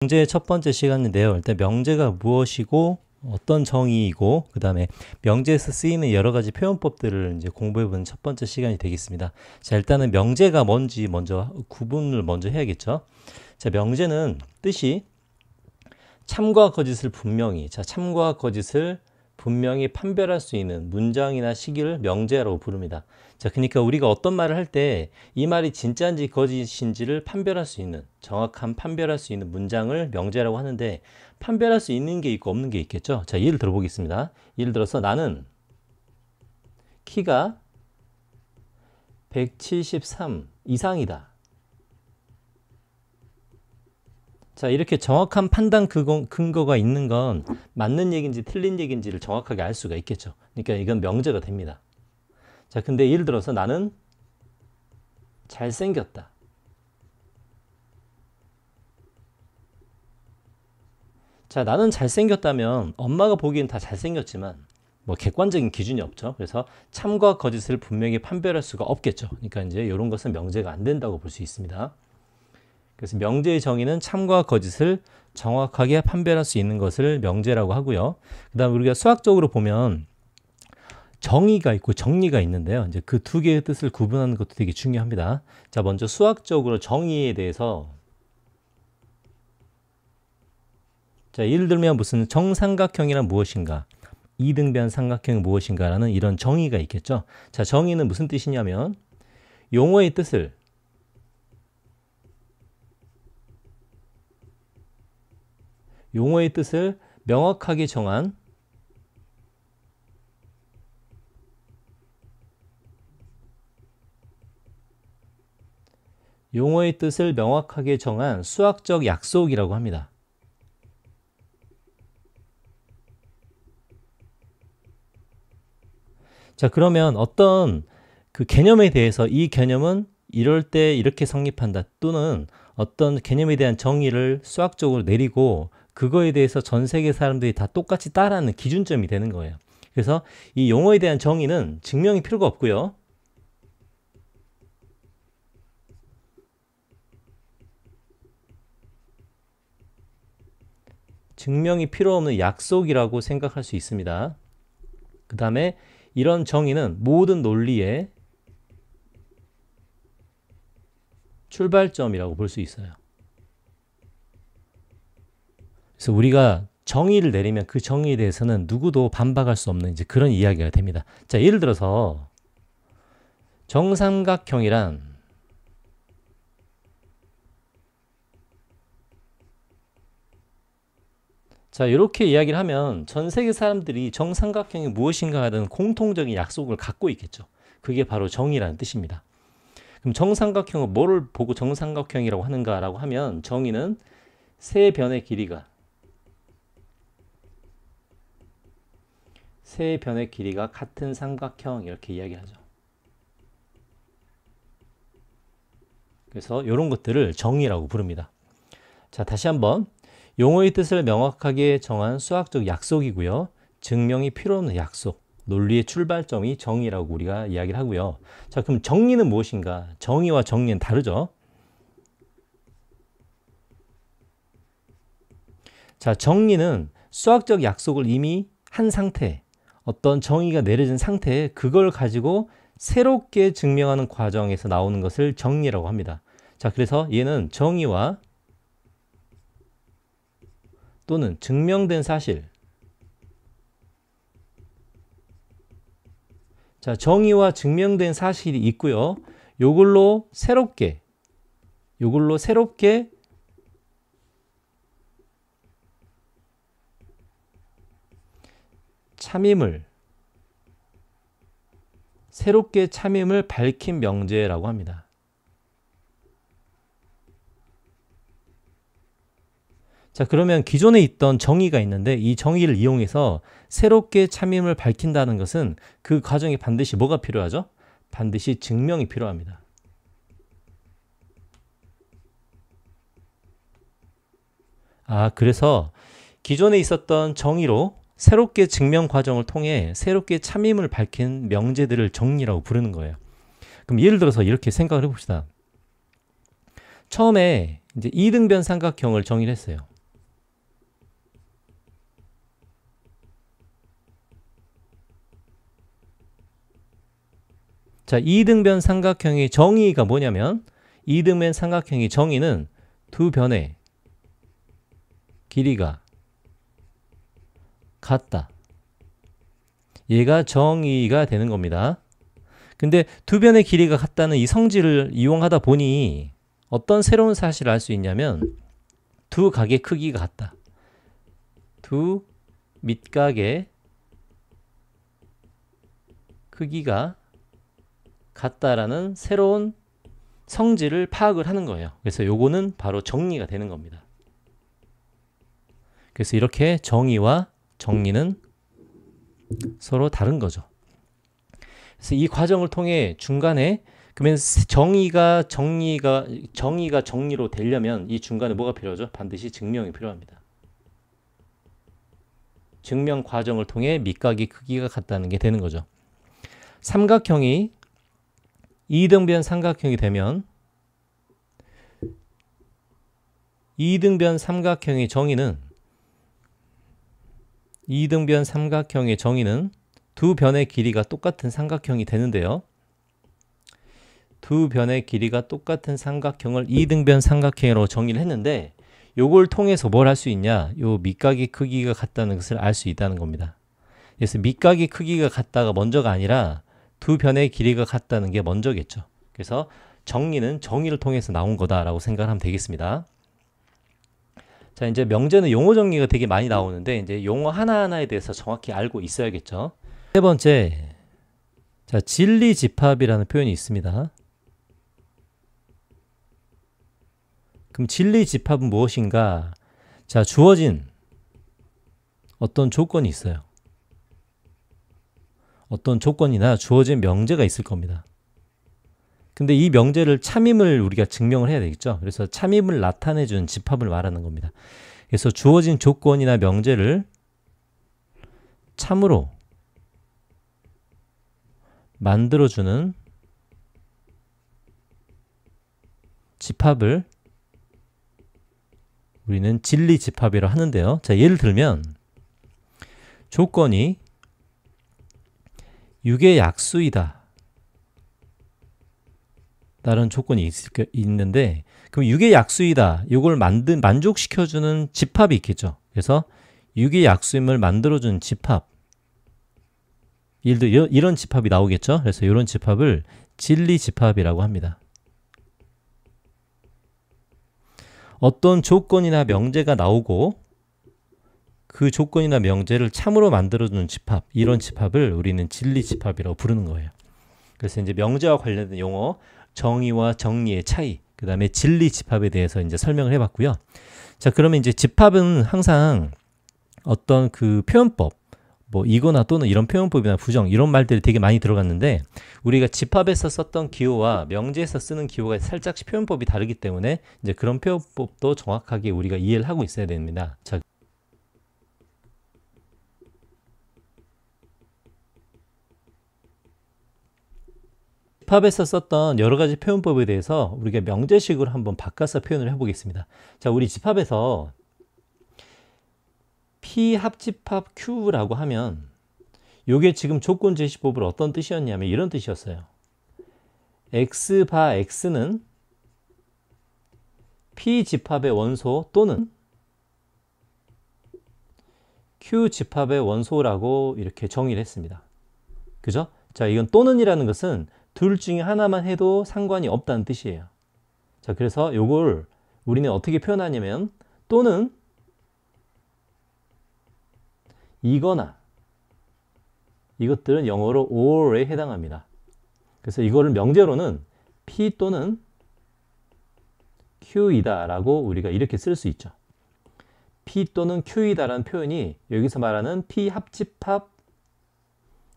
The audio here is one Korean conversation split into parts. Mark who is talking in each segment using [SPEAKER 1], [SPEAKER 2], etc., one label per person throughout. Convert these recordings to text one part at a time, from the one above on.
[SPEAKER 1] 명제의 첫 번째 시간인데요. 일단 명제가 무엇이고 어떤 정의이고 그 다음에 명제에서 쓰이는 여러 가지 표현법들을 이제 공부해보는 첫 번째 시간이 되겠습니다. 자, 일단은 명제가 뭔지 먼저 구분을 먼저 해야겠죠. 자, 명제는 뜻이 참과 거짓을 분명히, 참과 거짓을 분명히 판별할 수 있는 문장이나 시기를 명제라고 부릅니다. 자, 그러니까 우리가 어떤 말을 할 때 이 말이 진짜인지 거짓인지를 판별할 수 있는, 정확한 판별할 수 있는 문장을 명제라고 하는데, 판별할 수 있는 게 있고 없는 게 있겠죠. 자, 예를 들어보겠습니다. 예를 들어서 나는 키가 173 이상이다. 자, 이렇게 정확한 판단 근거가 있는 건 맞는 얘기인지 틀린 얘기인지를 정확하게 알 수가 있겠죠. 그러니까 이건 명제가 됩니다. 자, 근데 예를 들어서 나는 잘생겼다. 자, 나는 잘생겼다면 엄마가 보기엔 다 잘생겼지만 뭐 객관적인 기준이 없죠. 그래서 참과 거짓을 분명히 판별할 수가 없겠죠. 그러니까 이제 이런 것은 명제가 안 된다고 볼 수 있습니다. 그래서 명제의 정의는 참과 거짓을 정확하게 판별할 수 있는 것을 명제라고 하고요. 그 다음에 우리가 수학적으로 보면 정의가 있고 정리가 있는데요. 이제 그 두 개의 뜻을 구분하는 것도 되게 중요합니다. 자, 먼저 수학적으로 정의에 대해서, 자, 예를 들면 무슨 정삼각형이란 무엇인가, 이등변 삼각형이 무엇인가라는 이런 정의가 있겠죠. 자, 정의는 무슨 뜻이냐면 용어의 뜻을 명확하게 정한 수학적 약속이라고 합니다. 자, 그러면 어떤 그 개념에 대해서 이 개념은 이럴 때 이렇게 성립한다, 또는 어떤 개념에 대한 정의를 수학적으로 내리고 그거에 대해서 전 세계 사람들이 다 똑같이 따라하는 기준점이 되는 거예요. 그래서 이 용어에 대한 정의는 증명이 필요가 없고요. 증명이 필요 없는 약속이라고 생각할 수 있습니다. 그 다음에 이런 정의는 모든 논리의 출발점이라고 볼 수 있어요. 그래서 우리가 정의를 내리면 그 정의에 대해서는 누구도 반박할 수 없는 이제 그런 이야기가 됩니다. 자, 예를 들어서 정삼각형이란 자, 이렇게 이야기를 하면 전 세계 사람들이 정삼각형이 무엇인가 하는 공통적인 약속을 갖고 있겠죠. 그게 바로 정의라는 뜻입니다. 그럼 정삼각형은 뭐를 보고 정삼각형이라고 하는가라고 하면 정의는 세 변의 길이가 같은 삼각형, 이렇게 이야기하죠. 그래서 이런 것들을 정의라고 부릅니다. 자, 다시 한번 용어의 뜻을 명확하게 정한 수학적 약속이고요. 증명이 필요 없는 약속, 논리의 출발점이 정의라고 우리가 이야기를 하고요. 자, 그럼 정리는 무엇인가? 정의와 정리는 다르죠. 자, 정리는 수학적 약속을 이미 한 상태, 어떤 정의가 내려진 상태에 그걸 가지고 새롭게 증명하는 과정에서 나오는 것을 정리라고 합니다. 자, 그래서 얘는 정의와 또는 증명된 사실, 자, 정의와 증명된 사실이 있고요. 요걸로 새롭게 참임을 밝힌 명제라고 합니다. 자, 그러면 기존에 있던 정의가 있는데 이 정의를 이용해서 새롭게 참임을 밝힌다는 것은 그 과정에 반드시 뭐가 필요하죠? 반드시 증명이 필요합니다. 그래서 기존에 있었던 정의로 새롭게 증명 과정을 통해 새롭게 참임을 밝힌 명제들을 정리라고 부르는 거예요. 그럼 예를 들어서 이렇게 생각을 해봅시다. 처음에 이제 이등변 삼각형을 정의를 했어요. 자, 이등변 삼각형의 정의가 뭐냐면 이등변 삼각형의 정의는 두 변의 길이가 같다. 얘가 정의가 되는 겁니다. 근데 두 변의 길이가 같다는 이 성질을 이용하다 보니 어떤 새로운 사실을 알 수 있냐면 두 각의 크기가 같다. 두 밑각의 크기가 같다라는 새로운 성질을 파악을 하는 거예요. 그래서 요거는 바로 정리가 되는 겁니다. 그래서 이렇게 정의와 정리는 서로 다른 거죠. 그래서 이 과정을 통해 중간에 그러면 정의가 정리로 되려면 이 중간에 뭐가 필요하죠? 반드시 증명이 필요합니다. 증명 과정을 통해 밑각의 크기가 같다는 게 되는 거죠. 삼각형이 이등변 삼각형이 되면 이등변 삼각형의 정의는 두 변의 길이가 똑같은 삼각형이 되는데요. 두 변의 길이가 똑같은 삼각형을 이등변 삼각형으로 정의를 했는데 요걸 통해서 뭘 할 수 있냐? 요 밑각의 크기가 같다는 것을 알 수 있다는 겁니다. 그래서 밑각의 크기가 같다가 먼저가 아니라 두 변의 길이가 같다는 게 먼저겠죠. 그래서 정리는 정의를 통해서 나온 거다라고 생각하면 되겠습니다. 자, 이제 명제는 용어 정리가 되게 많이 나오는데 이제 용어 하나하나에 대해서 정확히 알고 있어야겠죠. 세 번째, 자, 진리집합이라는 표현이 있습니다. 그럼 진리집합은 무엇인가? 자, 주어진 어떤 조건이 있어요. 어떤 조건이나 주어진 명제가 있을 겁니다. 근데 이 명제를 참임을 우리가 증명을 해야 되겠죠. 그래서 참임을 나타내준 집합을 말하는 겁니다. 그래서 주어진 조건이나 명제를 참으로 만들어주는 집합을 우리는 진리집합이라고 하는데요. 자, 예를 들면 조건이 6의 약수이다 다른 조건이 있는데 그럼 6의 약수이다 이걸 만족시켜주는 집합이 있겠죠. 그래서 6의 약수임을 만들어준 집합, 예를 들어 이런 집합이 나오겠죠. 그래서 이런 집합을 진리집합이라고 합니다. 어떤 조건이나 명제가 나오고 그 조건이나 명제를 참으로 만들어주는 집합, 이런 집합을 우리는 진리집합이라고 부르는 거예요. 그래서 이제 명제와 관련된 용어, 정의와 정리의 차이, 그 다음에 진리집합에 대해서 이제 설명을 해봤고요. 자, 그러면 이제 집합은 항상 어떤 그 표현법, 뭐 이거나 또는 이런 표현법이나 부정 이런 말들이 되게 많이 들어갔는데 우리가 집합에서 썼던 기호와 명제에서 쓰는 기호가 살짝씩 표현법이 다르기 때문에 이제 그런 표현법도 정확하게 우리가 이해를 하고 있어야 됩니다. 자, 집합에서 썼던 여러 가지 표현법에 대해서 우리가 명제식으로 한번 바꿔서 표현을 해보겠습니다. 자, 우리 집합에서 P 합집합 Q라고 하면 이게 지금 조건 제시법으로 어떤 뜻이었냐면 이런 뜻이었어요. X 바 X는 P 집합의 원소 또는 Q 집합의 원소라고 이렇게 정의를 했습니다. 그죠? 자, 이건 또는이라는 것은 둘 중에 하나만 해도 상관이 없다는 뜻이에요. 자, 그래서 이걸 우리는 어떻게 표현하냐면 또는 이거나 이것들은 영어로 or에 해당합니다. 그래서 이거를 명제로는 P 또는 Q이다 라고 우리가 이렇게 쓸 수 있죠. P 또는 Q이다 라는 표현이 여기서 말하는 P 합집합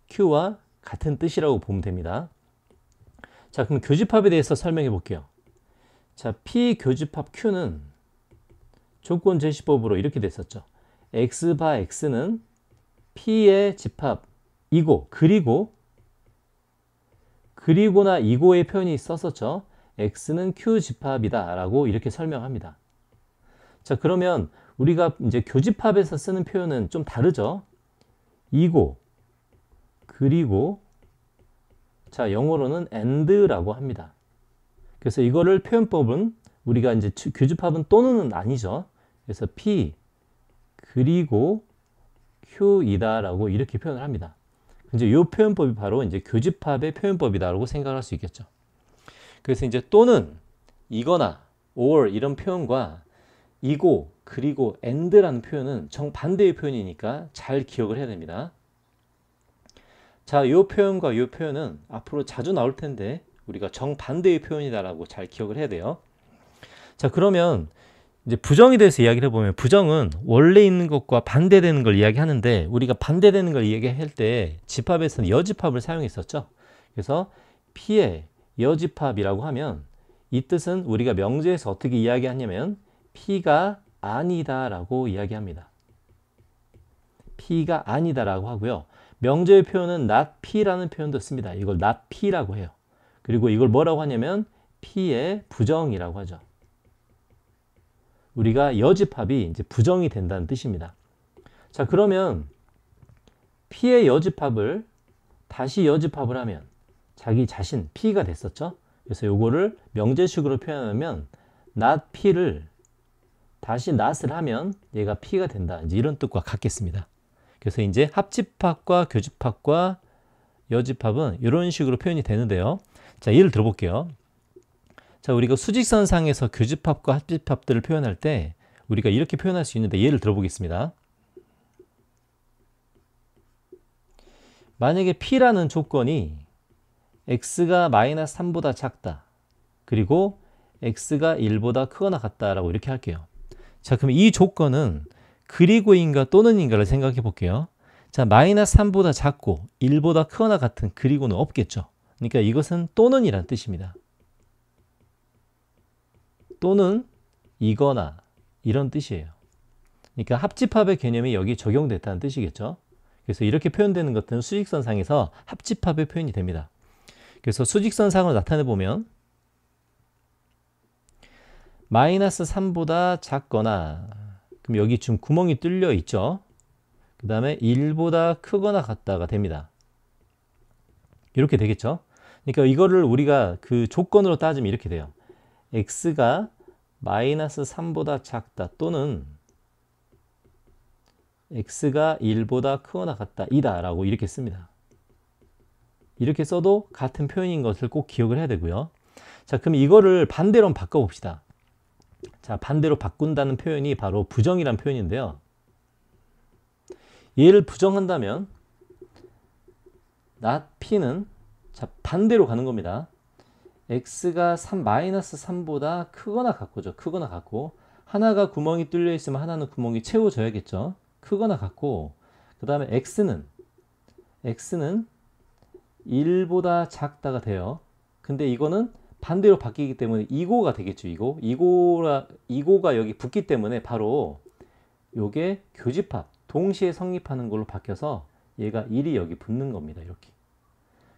[SPEAKER 1] Q와 같은 뜻이라고 보면 됩니다. 자, 그럼 교집합에 대해서 설명해 볼게요. 자, P 교집합 Q는 조건 제시법으로 이렇게 됐었죠. X 바 X는 P의 집합이고 그리고나 이고의 표현이 썼었죠. X는 Q 집합이다 라고 이렇게 설명합니다. 자, 그러면 우리가 이제 교집합에서 쓰는 표현은 좀 다르죠. 이고 그리고 자, 영어로는 and라고 합니다. 그래서 이거를 표현법은 우리가 이제 교집합은 또는은 아니죠. 그래서 P 그리고 Q이다라고 이렇게 표현을 합니다. 이제 이 표현법이 바로 이제 교집합의 표현법이다라고 생각할 수 있겠죠. 그래서 이제 또는 이거나 or 이런 표현과 이고 그리고 and라는 표현은 정반대의 표현이니까 잘 기억을 해야 됩니다. 자, 이 표현과 이 표현은 앞으로 자주 나올 텐데 우리가 정반대의 표현이다라고 잘 기억을 해야 돼요. 자, 그러면 이제 부정에 대해서 이야기를 해보면 부정은 원래 있는 것과 반대되는 걸 이야기하는데 우리가 반대되는 걸 이야기할 때 집합에서는 여집합을 사용했었죠. 그래서 P의 여집합이라고 하면 이 뜻은 우리가 명제에서 어떻게 이야기하냐면 P가 아니다라고 이야기합니다. P가 아니다라고 하고요. 명제의 표현은 not P라는 표현도 씁니다. 이걸 not P라고 해요. 그리고 이걸 뭐라고 하냐면 P의 부정이라고 하죠. 우리가 여집합이 이제 부정이 된다는 뜻입니다. 자, 그러면 P의 여집합을 다시 여집합을 하면 자기 자신 P가 됐었죠. 그래서 요거를 명제식으로 표현하면 not P를 다시 not을 하면 얘가 P가 된다. 이제 이런 뜻과 같겠습니다. 그래서 이제 합집합과 교집합과 여집합은 이런 식으로 표현이 되는데요. 자, 예를 들어볼게요. 자, 우리가 수직선상에서 교집합과 합집합들을 표현할 때 우리가 이렇게 표현할 수 있는데 예를 들어보겠습니다. 만약에 P라는 조건이 x가 마이너스 3보다 작다. 그리고 x가 1보다 크거나 같다라고 이렇게 할게요. 자, 그럼 이 조건은 그리고인가 또는인가를 생각해 볼게요. 자, 마이너스 3보다 작고 1보다 크거나 같은 그리고는 없겠죠. 그러니까 이것은 또는이란 뜻입니다. 또는 이거나 이런 뜻이에요. 그러니까 합집합의 개념이 여기 적용됐다는 뜻이겠죠. 그래서 이렇게 표현되는 것들은 수직선상에서 합집합의 표현이 됩니다. 그래서 수직선상을 나타내 보면 마이너스 3보다 작거나 그럼 여기 지금 구멍이 뚫려 있죠. 그 다음에 1보다 크거나 같다가 됩니다. 이렇게 되겠죠. 그러니까 이거를 우리가 그 조건으로 따지면 이렇게 돼요. x가 마이너스 3보다 작다 또는 x가 1보다 크거나 같다 이다 라고 이렇게 씁니다. 이렇게 써도 같은 표현인 것을 꼭 기억을 해야 되고요. 자, 그럼 이거를 반대로 한번 바꿔봅시다. 자, 반대로 바꾼다는 표현이 바로 부정이란 표현인데요. 얘를 부정한다면 not P는 자, 반대로 가는 겁니다. x가 마이너스 3보다 크거나 같고죠. 크거나 같고 하나가 구멍이 뚫려 있으면 하나는 구멍이 채워져야겠죠. 크거나 같고 그 다음에 x는 1보다 작다가 돼요. 근데 이거는 반대로 바뀌기 때문에 이고가 되겠죠. 이고가 여기 붙기 때문에 바로 요게 교집합 동시에 성립하는 걸로 바뀌어서 얘가 1이 여기 붙는 겁니다. 이렇게.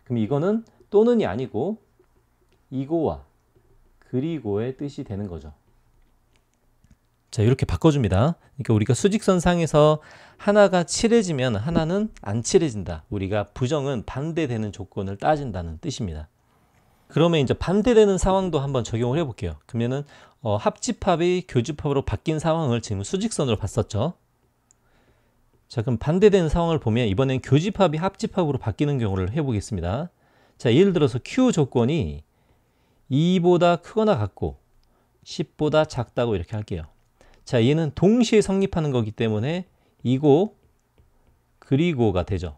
[SPEAKER 1] 그럼 이거는 또는이 아니고 이고와 그리고의 뜻이 되는 거죠. 자, 이렇게 바꿔줍니다. 그러니까 우리가 수직선상에서 하나가 칠해지면 하나는 안 칠해진다. 우리가 부정은 반대되는 조건을 따진다는 뜻입니다. 그러면 이제 반대되는 상황도 한번 적용을 해볼게요. 그러면은 합집합이 교집합으로 바뀐 상황을 지금 수직선으로 봤었죠. 자, 그럼 반대되는 상황을 보면 이번엔 교집합이 합집합으로 바뀌는 경우를 해보겠습니다. 자, 예를 들어서 Q 조건이 2보다 크거나 같고 10보다 작다고 이렇게 할게요. 자, 얘는 동시에 성립하는 거기 때문에 이고 그리고가 되죠.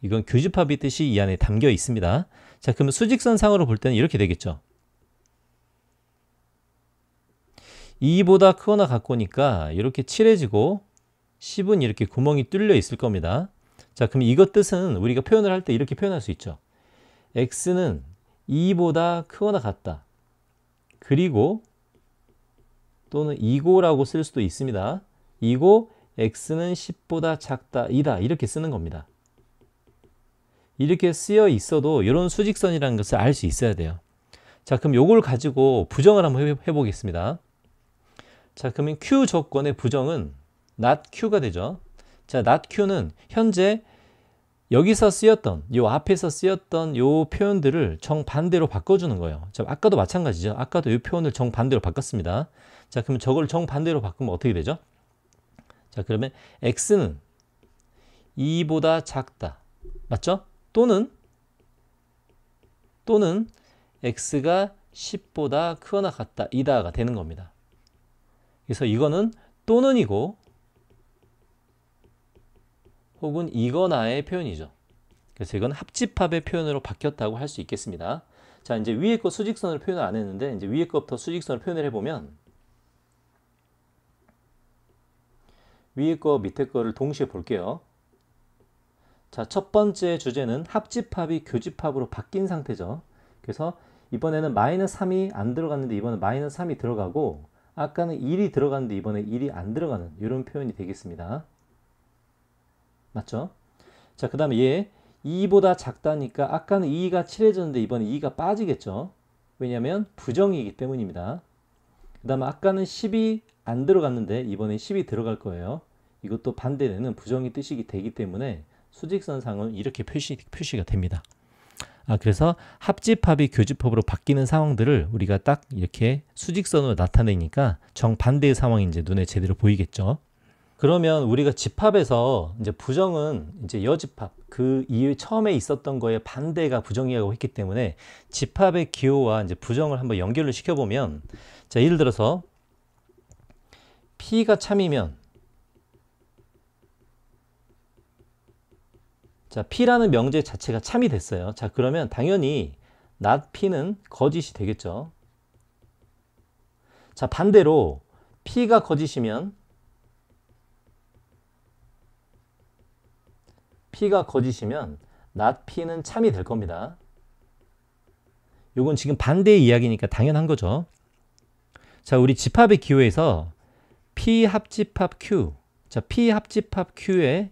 [SPEAKER 1] 이건 교집합의 뜻이 이 안에 담겨 있습니다. 자, 그러면 수직선상으로 볼 때는 이렇게 되겠죠. 2보다 크거나 같고니까 이렇게 칠해지고 10은 이렇게 구멍이 뚫려 있을 겁니다. 자, 그럼 이것 뜻은 우리가 표현을 할 때 이렇게 표현할 수 있죠. x는 2보다 크거나 같다. 그리고 또는 이고라고 쓸 수도 있습니다. 이고 x는 10보다 작다 이다 이렇게 쓰는 겁니다. 이렇게 쓰여 있어도 이런 수직선이라는 것을 알 수 있어야 돼요. 자, 그럼 요걸 가지고 부정을 한번 해보겠습니다. 자, 그러면 Q 조건의 부정은 not Q가 되죠. 자, not Q는 현재 여기서 쓰였던 요 앞에서 쓰였던 요 표현들을 정반대로 바꿔주는 거예요. 자, 아까도 마찬가지죠. 아까도 이 표현을 정반대로 바꿨습니다. 자, 그러면 저걸 정반대로 바꾸면 어떻게 되죠? 자, 그러면 x는 2보다 작다. 맞죠? 또는 x가 10보다 크거나 같다. 이다가 되는 겁니다. 그래서 이거는 또는이고 혹은 이거나의 표현이죠. 그래서 이건 합집합의 표현으로 바뀌었다고 할 수 있겠습니다. 자, 이제 위에 거 수직선으로 표현을 안 했는데 이제 위에 거부터 수직선으로 표현을 해보면 위에 거 밑에 거를 동시에 볼게요. 자, 첫 번째 주제는 합집합이 교집합으로 바뀐 상태죠. 그래서 이번에는 마이너스 3이 안 들어갔는데 이번엔 마이너스 3이 들어가고 아까는 1이 들어갔는데 이번에 1이 안 들어가는 이런 표현이 되겠습니다. 맞죠? 자, 그 다음에 얘 2보다 작다니까 아까는 2가 칠해졌는데 이번에 2가 빠지겠죠. 왜냐하면 부정이기 때문입니다. 그 다음에 아까는 10이 안 들어갔는데 이번에 10이 들어갈 거예요. 이것도 반대되는 부정의 뜻이 되기 때문에 수직선상은 이렇게 표시가 됩니다. 그래서 합집합이 교집합으로 바뀌는 상황들을 우리가 딱 이렇게 수직선으로 나타내니까 정반대의 상황이 이제 눈에 제대로 보이겠죠. 그러면 우리가 집합에서 이제 부정은 이제 여집합, 그 이후 처음에 있었던 거에 반대가 부정이라고 했기 때문에 집합의 기호와 이제 부정을 한번 연결을 시켜보면, 자, 예를 들어서 P가 참이면, 자, P라는 명제 자체가 참이 됐어요. 자, 그러면 당연히 not P는 거짓이 되겠죠. 자, 반대로 P가 거짓이면 not P는 참이 될 겁니다. 요건 지금 반대의 이야기니까 당연한 거죠. 자, 우리 집합의 기호에서 P 합집합 Q, 자, P 합집합 Q에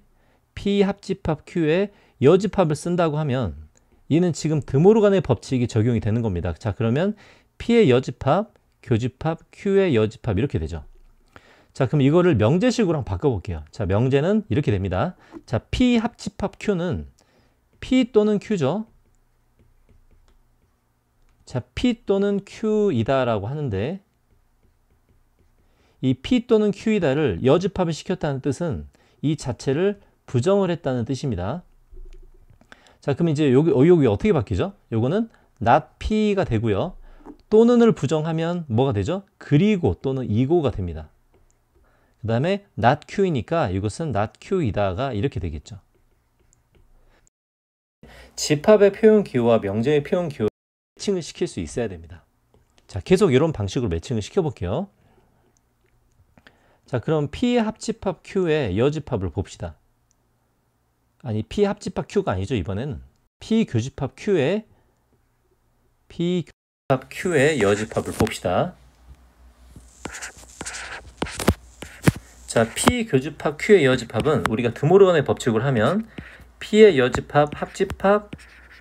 [SPEAKER 1] 여집합을 쓴다고 하면 얘는 지금 드모르간의 법칙이 적용이 되는 겁니다. 자, 그러면 P의 여집합, 교집합, Q의 여집합 이렇게 되죠. 자, 그럼 이거를 명제식으로 한번 바꿔볼게요. 자, 명제는 이렇게 됩니다. 자, P 합집합 Q는 P 또는 Q죠. 자, P 또는 Q이다라고 하는데 이 P 또는 Q이다를 여집합을 시켰다는 뜻은 이 자체를 부정을 했다는 뜻입니다. 자, 그럼 이제 여기 어떻게 바뀌죠? 요거는 not P가 되고요. 또는을 부정하면 뭐가 되죠? 그리고 또는 이고가 됩니다. 그 다음에 not Q이니까 이것은 not Q이다가 이렇게 되겠죠. 집합의 표현 기호와 명제의 표현 기호 매칭을 시킬 수 있어야 됩니다. 자, 계속 이런 방식으로 매칭을 시켜볼게요. 자, 그럼 P 합집합 Q의 여집합을 봅시다. 아니, P 합집합 Q가 아니죠, 이번에는. P 교집합 Q의 여집합을 봅시다. 자, P 교집합 Q의 여집합은 우리가 드모르간의 법칙을 하면 P의 여집합, 합집합,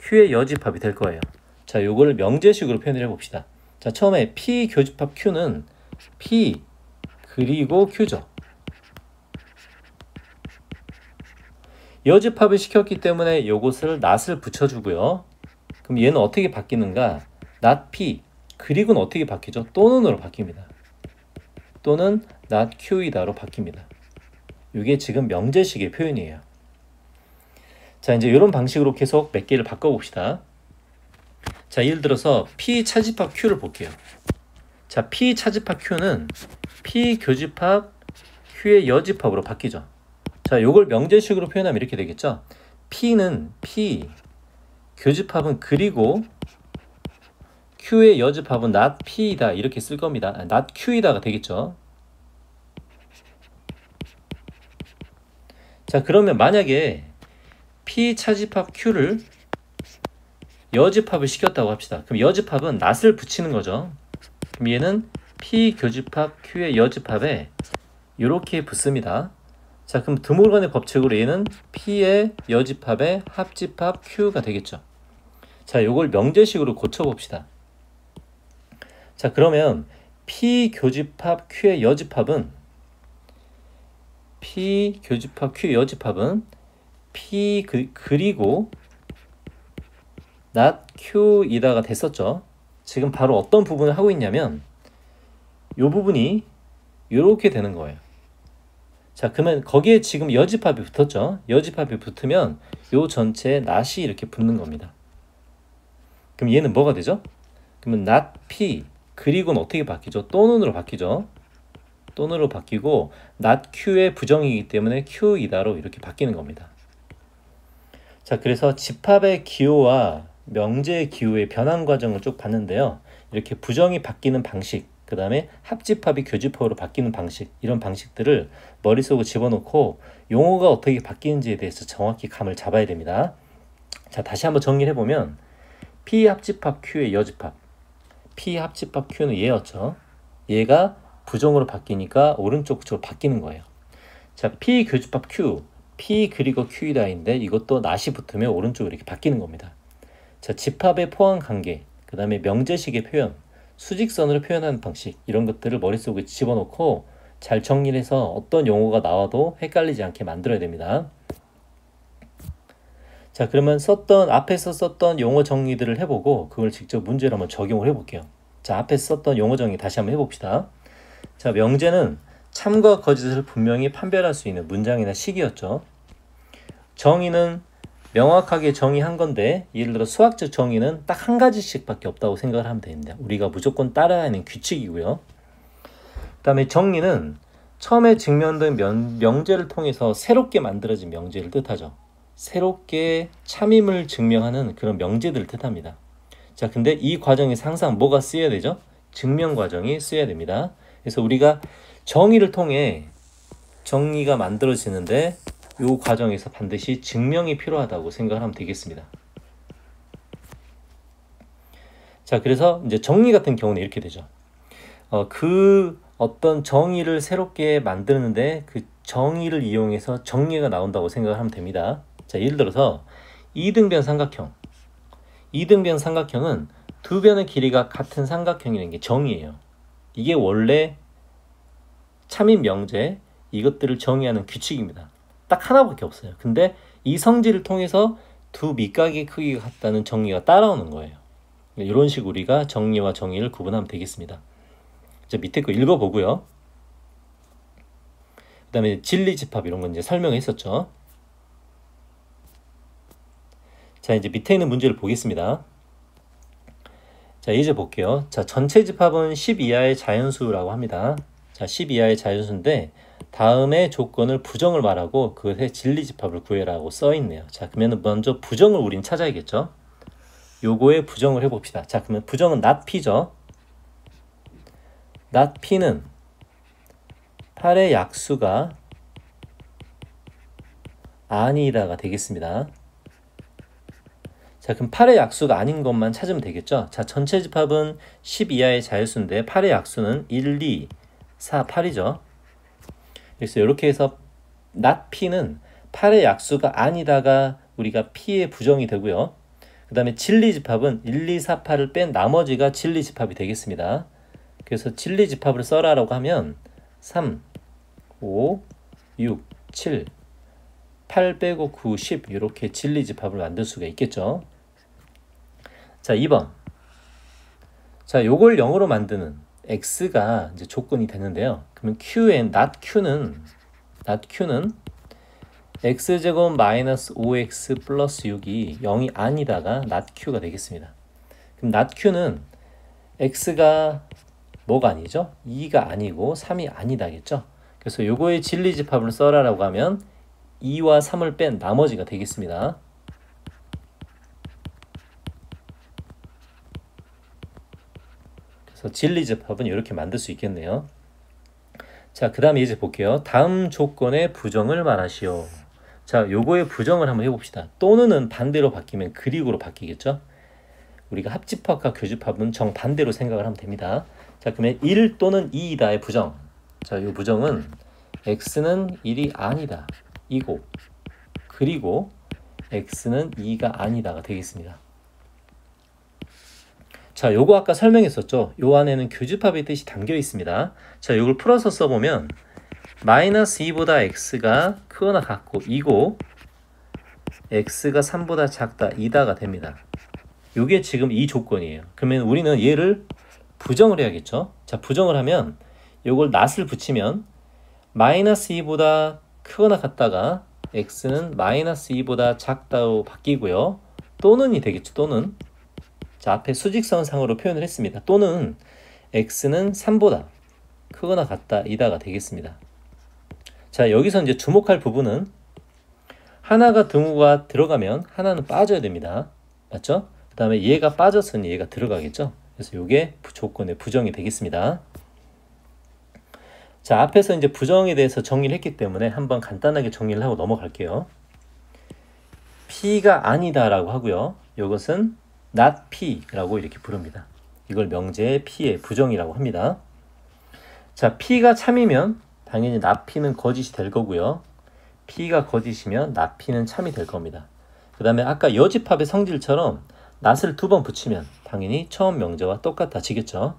[SPEAKER 1] Q의 여집합이 될 거예요. 자, 요거를 명제식으로 표현을 해봅시다. 자, 처음에 P 교집합 Q는 P 그리고 Q죠. 여집합을 시켰기 때문에 요것을 not을 붙여주고요. 그럼 얘는 어떻게 바뀌는가? not P, 그리고는 어떻게 바뀌죠? 또는으로 바뀝니다. 또는 not Q이다로 바뀝니다. 이게 지금 명제식의 표현이에요. 자, 이제 이런 방식으로 계속 몇 개를 바꿔봅시다. 자, 예를 들어서 P 차집합 Q를 볼게요. 자, P 차집합 Q는 P 교집합 Q의 여집합으로 바뀌죠. 자, 요걸 명제식으로 표현하면 이렇게 되겠죠. P는 P, 교집합은 그리고 Q의 여집합은 not P이다 이렇게 쓸 겁니다. not Q이다가 되겠죠. 자, 그러면 만약에 P 차집합 Q를 여집합을 시켰다고 합시다. 그럼 여집합은 not을 붙이는 거죠. 그럼 얘는 P 교집합 Q의 여집합에 이렇게 붙습니다. 자, 그럼 드모르간의 법칙으로 얘는 P의 여집합의 합집합 Q가 되겠죠. 자, 요걸 명제식으로 고쳐봅시다. 자, 그러면 P 교집합 Q의 여집합은 P P 그리고 not Q이다가 됐었죠. 지금 바로 어떤 부분을 하고 있냐면 이 부분이 이렇게 되는 거예요. 자, 그러면 거기에 지금 여집합이 붙었죠. 여집합이 붙으면 요 전체에 not이 이렇게 붙는 겁니다. 그럼 얘는 뭐가 되죠? 그러면 not P 그리고는 어떻게 바뀌죠? 또는으로 바뀌죠. 또는으로 바뀌고 not Q의 부정이기 때문에 Q이다로 이렇게 바뀌는 겁니다. 자, 그래서 집합의 기호와 명제의 기호의 변환 과정을 쭉 봤는데요. 이렇게 부정이 바뀌는 방식, 그 다음에 합집합이 교집합으로 바뀌는 방식, 이런 방식들을 머릿속에 집어넣고 용어가 어떻게 바뀌는지에 대해서 정확히 감을 잡아야 됩니다. 자, 다시 한번 정리를 해보면 P 합집합 Q의 여집합, P 합집합 Q는 얘였죠. 얘가 부정으로 바뀌니까 오른쪽 쪽으로 바뀌는 거예요. 자, P 교집합 Q, P 그리고 Q이다인데 이것도 not이 붙으면 오른쪽으로 이렇게 바뀌는 겁니다. 자, 집합의 포함 관계, 그 다음에 명제식의 표현, 수직선으로 표현하는 방식, 이런 것들을 머릿속에 집어넣고 잘 정리를 해서 어떤 용어가 나와도 헷갈리지 않게 만들어야 됩니다. 자, 그러면 앞에서 썼던 용어 정리들을 해보고 그걸 직접 문제로 한번 적용을 해볼게요. 자, 앞에서 썼던 용어 정리 다시 한번 해봅시다. 자, 명제는 참과 거짓을 분명히 판별할 수 있는 문장이나 식이었죠. 정의는 명확하게 정의한 건데 예를 들어 수학적 정의는 딱 한 가지씩 밖에 없다고 생각을 하면 됩니다. 우리가 무조건 따라야 하는 규칙이고요. 그 다음에 정리는 처음에 증명된 명제를 통해서 새롭게 만들어진 명제를 뜻하죠. 새롭게 참임을 증명하는 그런 명제들을 뜻합니다. 자, 근데 이 과정에서 항상 뭐가 쓰여야 되죠? 증명 과정이 쓰여야 됩니다. 그래서 우리가 정의를 통해 정리가 만들어지는데 이 과정에서 반드시 증명이 필요하다고 생각하면 되겠습니다. 자, 그래서 이제 정리 같은 경우는 이렇게 되죠. 그 어떤 정의를 새롭게 만드는데 그 정의를 이용해서 정리가 나온다고 생각을 하면 됩니다. 자, 예를 들어서 이등변 삼각형. 이등변 삼각형은 두 변의 길이가 같은 삼각형이라는 게 정의예요. 이게 원래 참임 명제, 이것들을 정의하는 규칙입니다. 딱 하나밖에 없어요. 근데 이 성질을 통해서 두 밑각의 크기가 같다는 정의가 따라오는 거예요. 이런 식으로 우리가 정리와 정의를 구분하면 되겠습니다. 자, 밑에 거 읽어보고요. 그 다음에 진리집합 이런 건 이제 설명했었죠. 자, 이제 밑에 있는 문제를 보겠습니다. 자, 이제 볼게요. 자, 전체 집합은 10 이하의 자연수라고 합니다. 자, 10 이하의 자연수인데 다음에 조건을 부정을 말하고 그것의 진리집합을 구해라고 써있네요. 자, 그러면 먼저 부정을 우린 찾아야겠죠. 요거에 부정을 해봅시다. 자, 그러면 부정은 not P죠. not P는 8의 약수가 아니다가 되겠습니다. 자, 그럼 8의 약수가 아닌 것만 찾으면 되겠죠. 자, 전체 집합은 10 이하의 자연수인데 8의 약수는 1, 2, 4, 8이죠. 그래서 이렇게 해서 not P는 8의 약수가 아니다가 우리가 P의 부정이 되고요. 그 다음에 진리집합은 1, 2, 4, 8을 뺀 나머지가 진리집합이 되겠습니다. 그래서 진리집합을 써라라고 하면 3, 5, 6, 7, 8 빼고 9, 10 이렇게 진리집합을 만들 수가 있겠죠. 자, 2번. 자, 요걸 0으로 만드는 x가 이제 조건이 되는데요. 그러면 not q는 x제곱 마이너스 5x 플러스 6이 0이 아니다가 not q가 되겠습니다. 그럼 not q는 x가 뭐가 아니죠? 2가 아니고 3이 아니다겠죠? 그래서 요거의 진리집합을 써라라고 하면 2와 3을 뺀 나머지가 되겠습니다. 그래서 진리집합은 이렇게 만들 수 있겠네요. 자, 그 다음에 이제 볼게요. 다음 조건의 부정을 말하시오. 자, 요거의 부정을 한번 해봅시다. 또는은 반대로 바뀌면 그리고로 바뀌겠죠? 우리가 합집합과 교집합은 정반대로 생각을 하면 됩니다. 자, 그러면 1 또는 2이다의 부정. 자, 이 부정은 x는 1이 아니다. 이고 그리고 x는 2가 아니다가 되겠습니다. 자, 요거 아까 설명했었죠. 요 안에는 교집합의 뜻이 담겨 있습니다. 자, 요걸 풀어서 써보면 마이너스 2보다 x가 크거나 같고 이고 x가 3보다 작다, 2다가 됩니다. 이게 지금 이 조건이에요. 그러면 우리는 얘를 부정을 해야겠죠. 자, 부정을 하면 이걸 낫을 붙이면 마이너스 2보다 크거나 같다가 x는 마이너스 2보다 작다로 바뀌고요. 또는이 되겠죠. 또는. 자, 앞에 수직선상으로 표현을 했습니다. 또는 x는 3보다 크거나 같다, 2다가 되겠습니다. 자, 여기서 이제 주목할 부분은 하나가 등호가 들어가면 하나는 빠져야 됩니다. 맞죠? 그 다음에 얘가 빠졌으니 얘가 들어가겠죠? 그래서 이게 조건의 부정이 되겠습니다. 자, 앞에서 이제 부정에 대해서 정리를 했기 때문에 한번 간단하게 정리를 하고 넘어갈게요. P가 아니다 라고 하고요. 이것은 not P라고 이렇게 부릅니다. 이걸 명제의 P의 부정이라고 합니다. 자, P가 참이면 당연히 not P는 거짓이 될 거고요. P가 거짓이면 not P는 참이 될 겁니다. 그 다음에 아까 여집합의 성질처럼 not을 2번 붙이면 당연히 처음 명제와 똑같아지겠죠.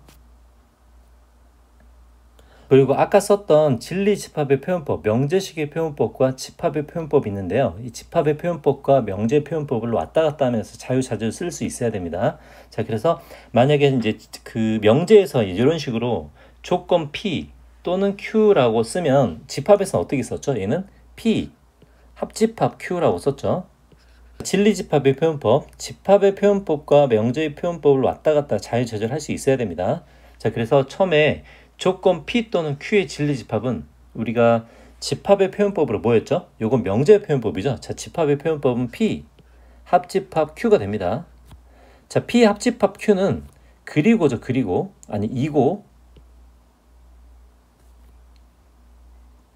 [SPEAKER 1] 그리고 아까 썼던 진리집합의 표현법, 명제식의 표현법과 집합의 표현법이 있는데요. 이 집합의 표현법과 명제 표현법을 왔다 갔다 하면서 자유자재로 쓸 수 있어야 됩니다. 자, 그래서 만약에 이제 그 명제에서 이런 식으로 조건 P 또는 Q라고 쓰면 집합에서는 어떻게 썼죠? 얘는 P, 합집합 Q라고 썼죠. 진리집합의 표현법, 집합의 표현법과 명제의 표현법을 왔다 갔다 자유자재로 수 있어야 됩니다. 자, 그래서 처음에 조건 P 또는 Q의 진리집합은 우리가 집합의 표현법으로 뭐였죠? 요건 명제의 표현법이죠. 자, 집합의 표현법은 P, 합집합 Q가 됩니다. 자, P 합집합 Q는 그리고죠. 그리고 아니 이고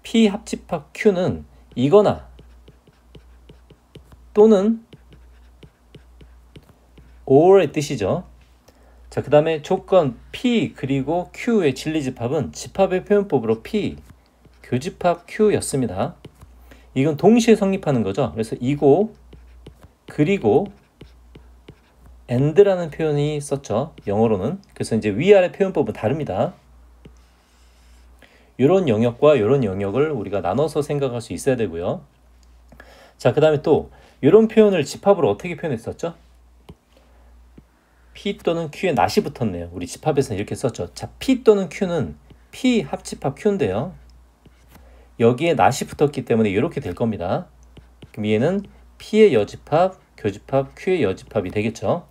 [SPEAKER 1] P 합집합 Q는 이거나 또는 or의 뜻이죠. 자, 그 다음에 조건 P 그리고 Q의 진리집합은 집합의 표현법으로 P, 교집합 Q였습니다. 이건 동시에 성립하는 거죠. 그래서 이고 그리고 and라는 표현이 썼죠. 영어로는. 그래서 이제 위아래 표현법은 다릅니다. 이런 영역과 이런 영역을 우리가 나눠서 생각할 수 있어야 되고요. 자, 그 다음에 또 이런 표현을 집합으로 어떻게 표현했었죠? P 또는 Q에 not이 붙었네요. 우리 집합에서는 이렇게 썼죠. 자, P 또는 Q는 P 합집합 Q인데요. 여기에 not이 붙었기 때문에 이렇게 될 겁니다. 그럼 얘는 P의 여집합, 교집합, Q의 여집합이 되겠죠.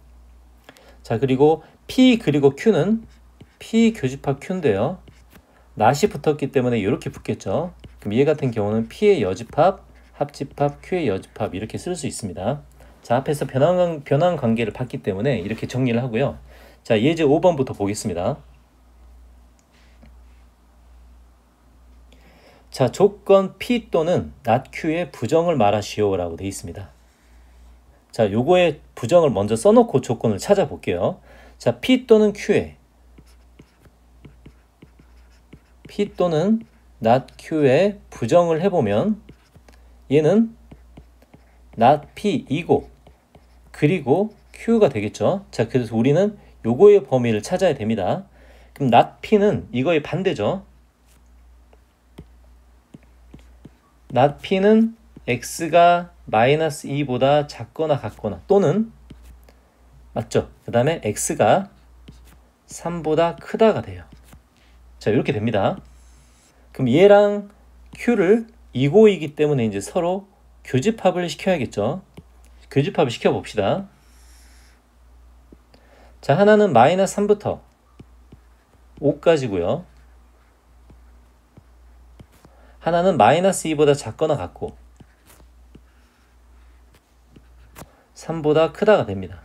[SPEAKER 1] 자, 그리고 P 그리고 Q는 P 교집합 Q인데요. not이 붙었기 때문에 이렇게 붙겠죠. 그럼 얘 같은 경우는 P의 여집합, 합집합, Q의 여집합 이렇게 쓸 수 있습니다. 자, 앞에서 변환 관계를 봤기 때문에 이렇게 정리를 하고요. 자, 예제 5번부터 보겠습니다. 자, 조건 P 또는 not Q의 부정을 말하시오 라고 되어 있습니다. 자, 요거의 부정을 먼저 써놓고 조건을 찾아볼게요. 자, P 또는 Q의 P 또는 not Q의 부정을 해보면 얘는 not P 이고 그리고 Q가 되겠죠. 자, 그래서 우리는 요거의 범위를 찾아야 됩니다. 그럼 not P는 이거의 반대죠. not P는 X가 마이너스 2보다 작거나 같거나 또는 맞죠? 그 다음에 X가 3보다 크다가 돼요. 자, 이렇게 됩니다. 그럼 얘랑 Q를 이고이기 때문에 이제 서로 교집합을 시켜야겠죠. 교집합을 시켜봅시다. 자, 하나는 마이너스 3부터 5까지고요. 하나는 마이너스 2보다 작거나 같고 3보다 크다가 됩니다.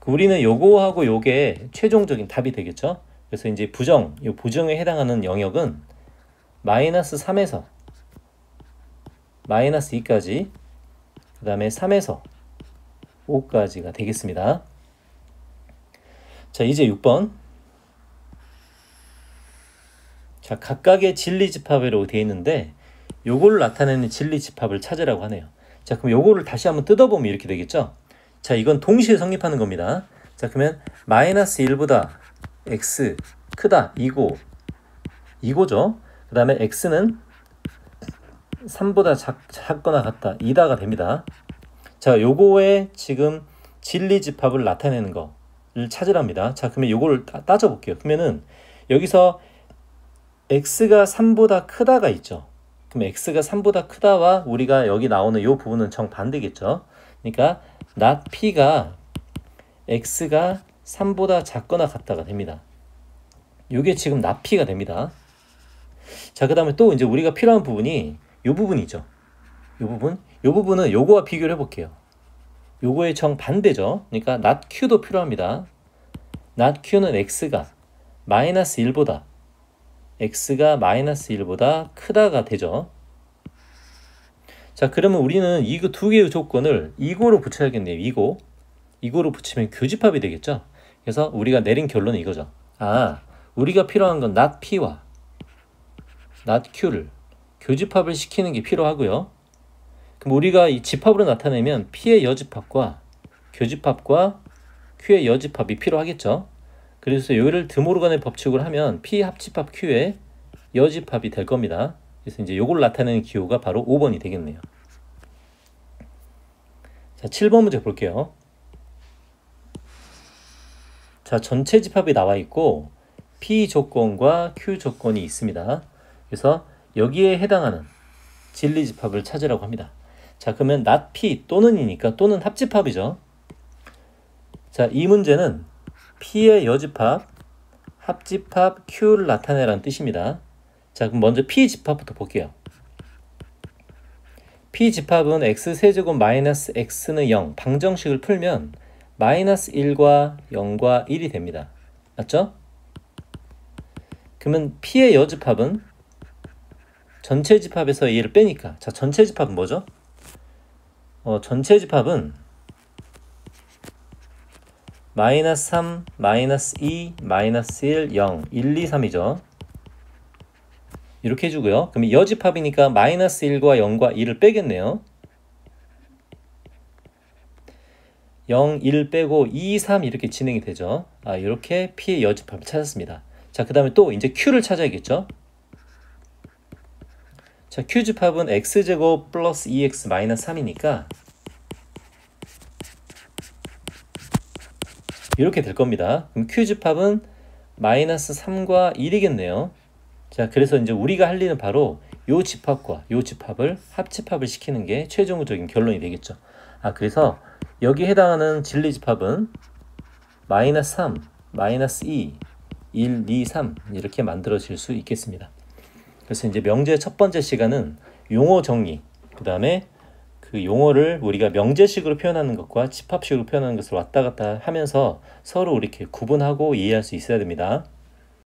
[SPEAKER 1] 우리는 요거하고 요게 최종적인 답이 되겠죠. 그래서 이제 이 부정에 해당하는 영역은 마이너스 3에서 마이너스 2까지 그 다음에 3에서 5까지가 되겠습니다. 자, 이제 6번. 자, 각각의 진리집합이라고 되어 있는데 요거를 나타내는 진리집합을 찾으라고 하네요. 자, 그럼 요거를 다시 한번 뜯어보면 이렇게 되겠죠. 자, 이건 동시에 성립하는 겁니다. 자, 그러면 마이너스 1보다 x 크다 이고죠. 그 다음에 x는 3보다 작거나 같다. 2다가 됩니다. 자, 요거에 지금 진리집합을 나타내는 거를 찾으랍니다. 자, 그러면 요거를 따져볼게요. 그러면은 여기서 x가 3보다 크다가 있죠. 그럼 x가 3보다 크다와 우리가 여기 나오는 요 부분은 정반대겠죠. 그러니까 not p가 x가 3보다 작거나 같다가 됩니다. 요게 지금 not p가 됩니다. 자, 그 다음에 또 이제 우리가 필요한 부분이 요 부분이죠. 요 부분은 요거와 비교를 해볼게요. 요거의 정반대죠. 그러니까 not q도 필요합니다. not q는 x가 마이너스 1보다 크다가 되죠. 자, 그러면 우리는 이거 두 개의 조건을 이거로 붙여야겠네요. 이거로 붙이면 교집합이 되겠죠. 그래서 우리가 내린 결론은 이거죠. 아, 우리가 필요한 건 not p와 not q를 교집합을 시키는 게 필요하고요. 그럼 우리가 이 집합으로 나타내면 p의 여집합과 교집합과 q의 여집합이 필요하겠죠. 그래서 이거를 드모르간의 법칙을 하면 p 합집합 q의 여집합이 될 겁니다. 그래서 이제 요걸 나타내는 기호가 바로 5번이 되겠네요. 자, 7번 문제 볼게요. 자, 전체 집합이 나와 있고 p 조건과 q 조건이 있습니다. 그래서 여기에 해당하는 진리 집합을 찾으라고 합니다. 자, 그러면 not p 또는이니까 또는 합집합이죠. 자, 이 문제는 p의 여집합, 합집합 q를 나타내라는 뜻입니다. 자, 그럼 먼저 p 집합부터 볼게요. p 집합은 x세제곱 마이너스 x는 0, 방정식을 풀면 마이너스 1과 0과 1이 됩니다. 맞죠? 그러면 p의 여집합은 전체 집합에서 얘를 빼니까, 자, 전체 집합은 뭐죠? 전체 집합은 마이너스 3, 마이너스 2, 마이너스 1, 0, 1, 2, 3이죠. 이렇게 해주고요. 그럼 여집합이니까 마이너스 1과 0과 1을 빼겠네요. 0, 1 빼고 2, 3 이렇게 진행이 되죠. 아, 이렇게 P의 여집합을 찾았습니다. 자, 그 다음에 또 이제 Q를 찾아야겠죠. 자, Q집합은 X제곱 플러스 2X 마이너스 3이니까 이렇게 될 겁니다. 그럼 Q집합은 마이너스 3과 1이겠네요. 자, 그래서 이제 우리가 할 일은 바로 요 집합과 요 집합을 합집합을 시키는 게 최종적인 결론이 되겠죠. 아, 그래서 여기에 해당하는 진리 집합은 마이너스 3, 마이너스 2, 1, 2, 3 이렇게 만들어질 수 있겠습니다. 그래서 이제 명제의 첫 번째 시간은 용어 정리, 그 다음에 그 용어를 우리가 명제식으로 표현하는 것과 집합식으로 표현하는 것을 왔다 갔다 하면서 서로 이렇게 구분하고 이해할 수 있어야 됩니다.